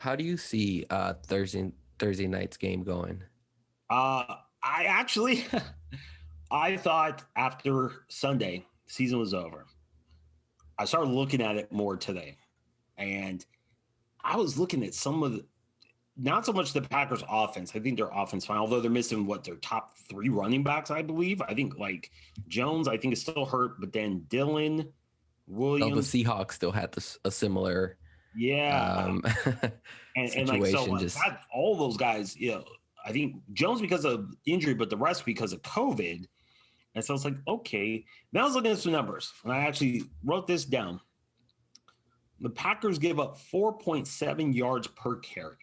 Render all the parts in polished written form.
How do you see Thursday night's game going? I actually, I thought after Sunday season was over, I started looking at it more today, and I was looking at some of the, not so much the Packers offense. I think their offense fine, although they're missing what their top three running backs, I believe. I think like Jones, I think is still hurt, but then Dylan Oh, the Williams, Seahawks still had a similar yeah, um, and like so situation. Just that all those guys, I think Jones because of injury, but the rest because of COVID. And so it's like, okay. Now I was looking at some numbers, and I actually wrote this down. The Packers give up 4.7 yards per carry.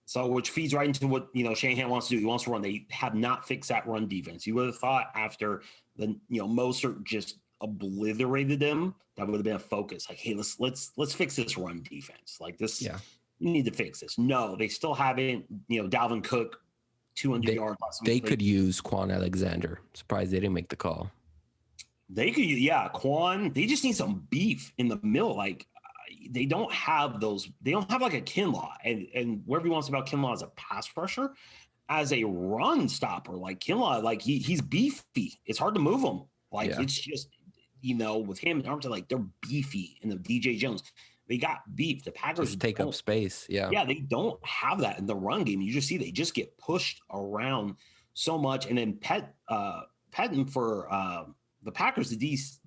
So, which feeds right into what Shanahan wants to do. He wants to run. They have not fixed that run defense. You would have thought after the Mostert just obliterated them, that would have been a focus. Like, hey, let's fix this run defense. Like this, yeah, you need to fix this. No, they still haven't. Dalvin Cook, 200 they yards last week. they could use Quan Alexander. Surprised they didn't make the call. They could, yeah, Quan. They just need some beef in the middle. Like they don't have those. They don't have like a Kinlaw, and whatever he wants about Kinlaw as a pass rusher, as a run stopper. Like Kinlaw, like he's beefy. It's hard to move him. Like it's just with him and Armstead, like they're beefy. And the DJ Jones, they got beef. The Packers just take up space. Yeah, they don't have that in the run game. You just see they just get pushed around so much, and then Petton for. The Packers, the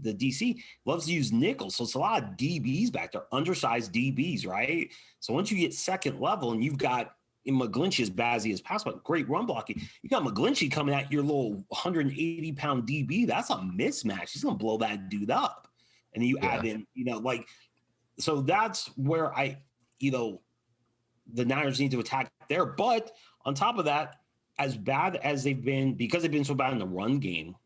DC loves to use nickels. So it's a lot of DBs back there, undersized DBs, right? So once you get second level and you've got in McGlinchey as bad as he is pass, but great run blocking, you got McGlinchey coming at your little 180-pound DB. That's a mismatch. He's going to blow that dude up. And then you add in, so that's where the Niners need to attack there. But on top of that, as bad as they've been, because they've been so bad in the run game,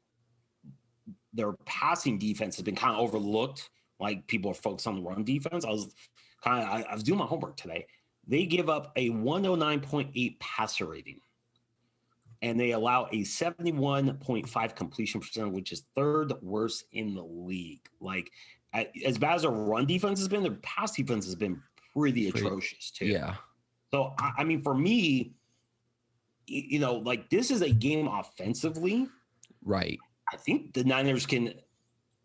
their passing defense has been kind of overlooked. Like people are focused on the run defense. I was doing my homework today. They give up a 109.8 passer rating, and they allow a 71.5 completion percent, which is third worst in the league. Like as bad as their run defense has been, their pass defense has been pretty atrocious too. Yeah. So I mean, for me, like this is a game offensively, right? I think the Niners can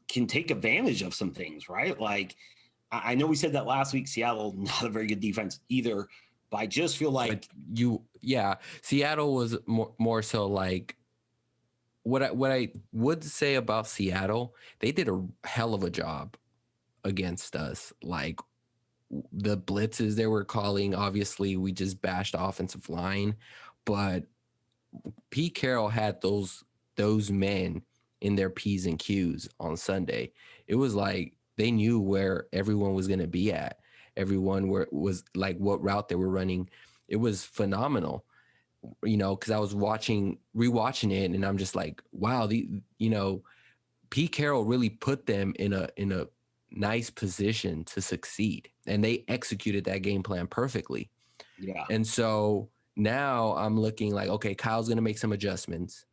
take advantage of some things, right? Like I know we said that last week, Seattle, not a very good defense either, but I just feel like Seattle was more so like what I would say about Seattle, they did a hell of a job against us. Like the blitzes they were calling, obviously we just bashed the offensive line, but Pete Carroll had those men in their P's and Q's on Sunday. It was like they knew where everyone was going to be at. Everyone was like what route they were running. It was phenomenal, because I was rewatching it, and I'm just like, wow, Pete Carroll really put them in a nice position to succeed, and they executed that game plan perfectly. Yeah. And so now I'm looking like, okay, Kyle's going to make some adjustments.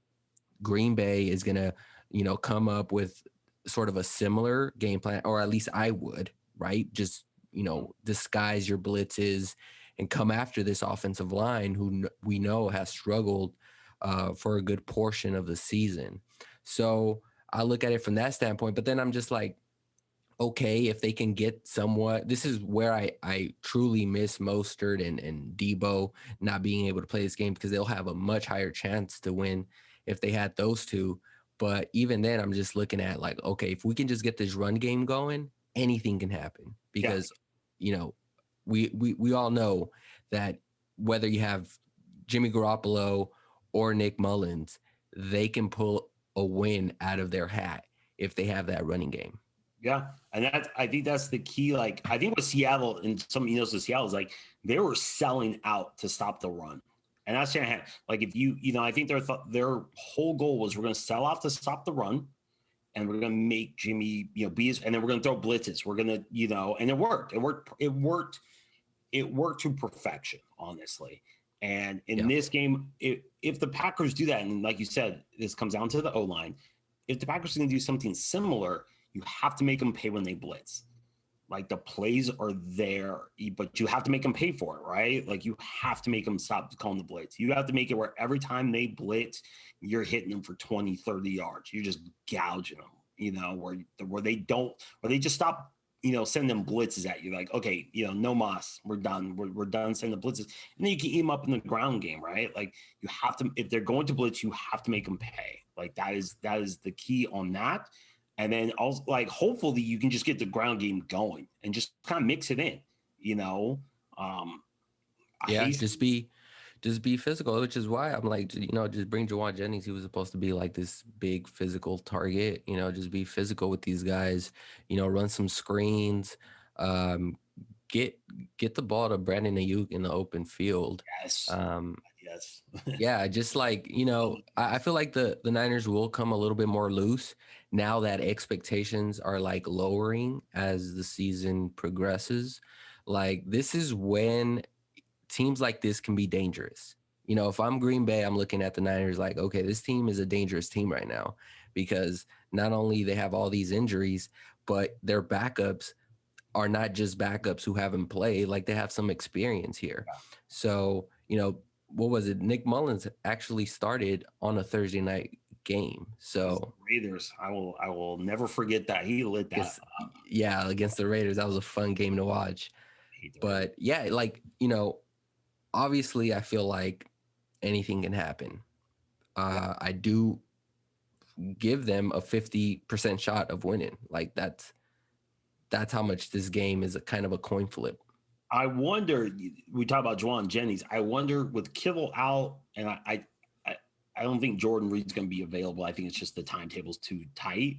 Green Bay is going to, come up with sort of a similar game plan, or at least I would, right? Just, disguise your blitzes and come after this offensive line who we know has struggled for a good portion of the season. So I look at it from that standpoint, but then I'm just like, okay, if they can get somewhat, this is where I truly miss Mostert and Debo not being able to play this game, because they'll have a much higher chance to win if they had those two. But even then, I'm just looking at like, okay, if we can just get this run game going, anything can happen, because, we all know that whether you have Jimmy Garoppolo or Nick Mullins, they can pull a win out of their hat if they have that running game. Yeah. And I think that's the key. Like, I think with Seattle and some, so Seattle is like, they were selling out to stop the run. And that's Shanahan. Like, if I think their whole goal was we're going to sell out to stop the run, and we're going to make Jimmy, be his, and then we're going to throw blitzes. We're going to, and it worked. It worked to perfection, honestly. And in this game, if the Packers do that, and like you said, this comes down to the O-line. If the Packers are going to do something similar, you have to make them pay when they blitz. Like the plays are there, but you have to make them pay for it, right? Like you have to make them stop calling the blitz. You have to make it where every time they blitz, you're hitting them for 20, 30 yards. You're just gouging them, where they don't, where they just stop, sending blitzes at you. Like, okay, no mas, we're done. We're done sending the blitzes. And then you can eat them up in the ground game, right? Like you have to, if they're going to blitz, you have to make them pay. Like that is the key on that. And then also, like, hopefully you can just get the ground game going and just kind of mix it in, I Yeah, hate just be physical, which is why I'm like, just bring Jawan Jennings. He was supposed to be like this big physical target, just be physical with these guys, run some screens, um, get the ball to Brandon Ayuk in the open field. yes, yes, Yeah, just like, I feel like the Niners will come a little bit more loose now that expectations are like lowering as the season progresses. Like this is when teams like this can be dangerous. If I'm Green Bay, I'm looking at the Niners like, okay, this team is a dangerous team right now because not only they have all these injuries, but their backups are not just backups who haven't played, like they have some experience here. So, what was it? Nick Mullins actually started on a Thursday night game. So Raiders, I will never forget that. He lit that up. Yeah, against the Raiders, that was a fun game to watch. But yeah, like, obviously I feel like anything can happen. I do give them a 50% shot of winning. Like that's how much this game is a kind of a coin flip. I wonder. We talk about Juwan Jennings. I wonder with Kittle out, and I don't think Jordan Reed's going to be available. I think it's just the timetable's too tight.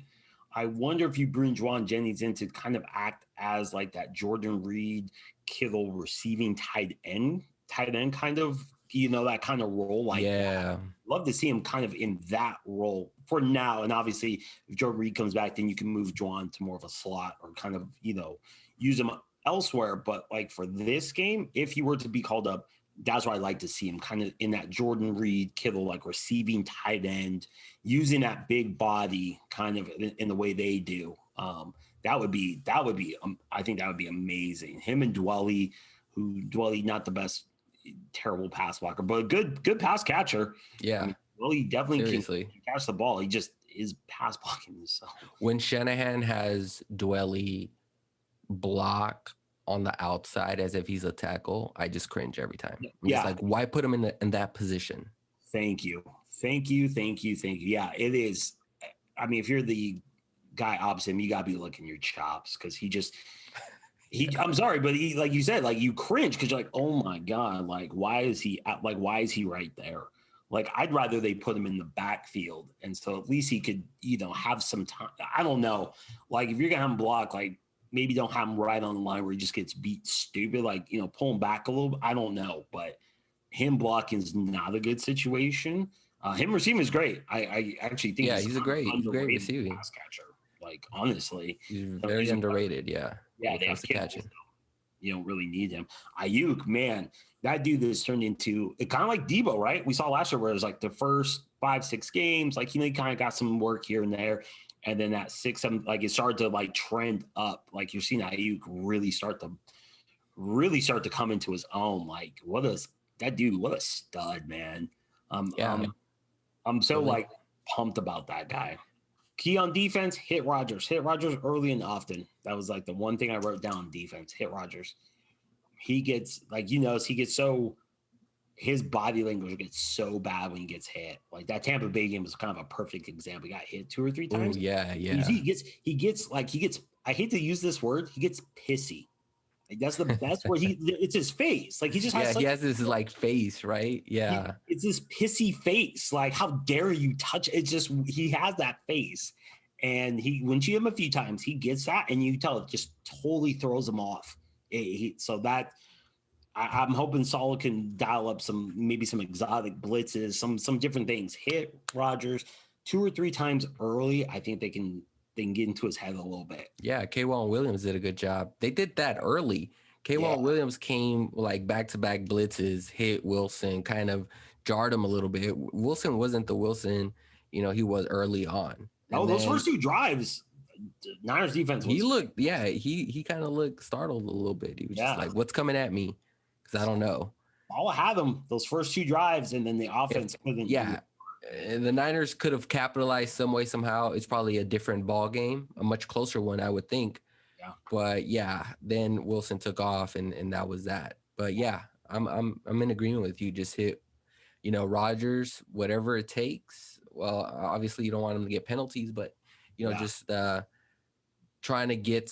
I wonder if you bring Juwan Jennings in to kind of act as like that Jordan Reed, Kittle receiving tight end kind of, that kind of role. Like, yeah, love to see him kind of in that role for now. And obviously, if Jordan Reed comes back, then you can move Juwan to more of a slot or kind of, use him elsewhere. But like for this game, if he were to be called up, that's where I like to see him kind of in that Jordan Reed, Kittle, like receiving tight end, using that big body kind of in the way they do. That would be, I think that would be amazing. Him and Dwelly, not the best, terrible pass blocker, but a good pass catcher. Yeah. I mean, he definitely can catch the ball. He just is pass blocking himself. When Shanahan has Dwelly block on the outside as if he's a tackle, I just cringe every time. I'm just like, why put him in that position? Thank you. Yeah, it is. I mean, if you're the guy opposite him, you gotta be licking your chops because I'm sorry, but he, like you said, like you cringe because you're like, oh my God, like why is he right there? Like I'd rather they put him in the backfield, and so at least he could, have some time. I don't know, like if you're gonna have him block, like maybe don't have him right on the line where he just gets beat stupid, like pull him back a little bit. I don't know, but him blocking is not a good situation. Him receiving is great. I actually think he's a great receiving pass catcher. Like honestly, he's very underrated. Yeah, they have catching. You don't really need him. Ayuk, man, that dude that's turned into it kind of like Debo, right? We saw last year where it was like the first 5-6 games, like he kind of got some work here and there, and then that 6-7, like it started to like trend up. Like you're seeing Ayuk really start to come into his own. Like what a stud, man. I'm so like pumped about that guy. Key on defense, hit Rodgers early and often. That was like the one thing I wrote down. Defense, hit Rodgers. He gets his body language gets so bad when he gets hit. Like that Tampa Bay game was kind of a perfect example. He got hit 2 or 3 times. Ooh, yeah. He gets. I hate to use this word. He gets pissy. Like that's the best word. It's his face. Like he just has. He has this like face, right? Yeah. It's this pissy face. Like how dare you touch? It's just he has that face, and when you see him a few times, he gets that, and you tell it just totally throws him off. So that I'm hoping Saul can dial up maybe some exotic blitzes, some different things. Hit Rodgers 2 or 3 times early. I think they can get into his head a little bit. Yeah, K'Waun Williams did a good job. They did that early. K'Waun Williams came like back-to-back blitzes, hit Wilson, kind of jarred him a little bit. Wilson wasn't the Wilson, he was early on. Those first 2 drives, Niners defense was He looked, yeah, he kind of looked startled a little bit. He was just yeah. like, "What's coming at me?" Because I don't know. I'll have them those first 2 drives, and then the If offense couldn't do yeah, it. the Niners could have capitalized some way somehow. It's probably a different ball game, a much closer one, I would think. Yeah. But yeah, then Wilson took off, and that was that. But yeah, I'm in agreement with you. Just hit, Rodgers, whatever it takes. Well, obviously you don't want him to get penalties, but Yeah. just trying to get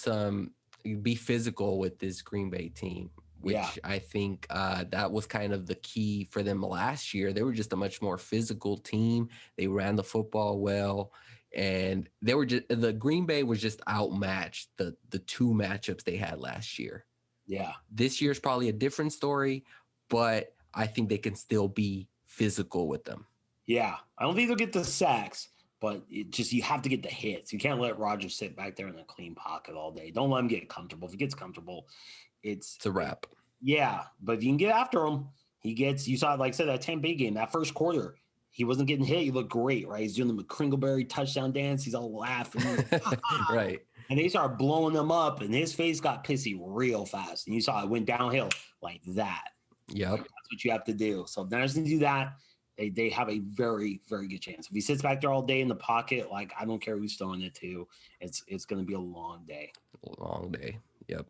be physical with this Green Bay team, Yeah. which I think that was kind of the key for them last year. They were just a much more physical team. They ran the football well, and the Green Bay was just outmatched the 2 matchups they had last year. Yeah. This year's probably a different story, but I think they can still be physical with them. Yeah. I don't think they'll get the sacks, but you have to get the hits. You can't let Rodgers sit back there in a clean pocket all day. Don't let him get comfortable. If he gets comfortable, It's a wrap. Yeah, but if you can get after him, you saw, like I said, that Tampa Bay game, that first quarter, he wasn't getting hit. He looked great, right? He's doing the McCringleberry touchdown dance. He's all laughing. Right. And they started blowing him up, and his face got pissy real fast. And you saw it went downhill like that. Yep. That's what you have to do. So if they're going to do that, they have a very, very good chance. If he sits back there all day in the pocket, like I don't care who's throwing it to, it's going to be a long day. Long day. Yep.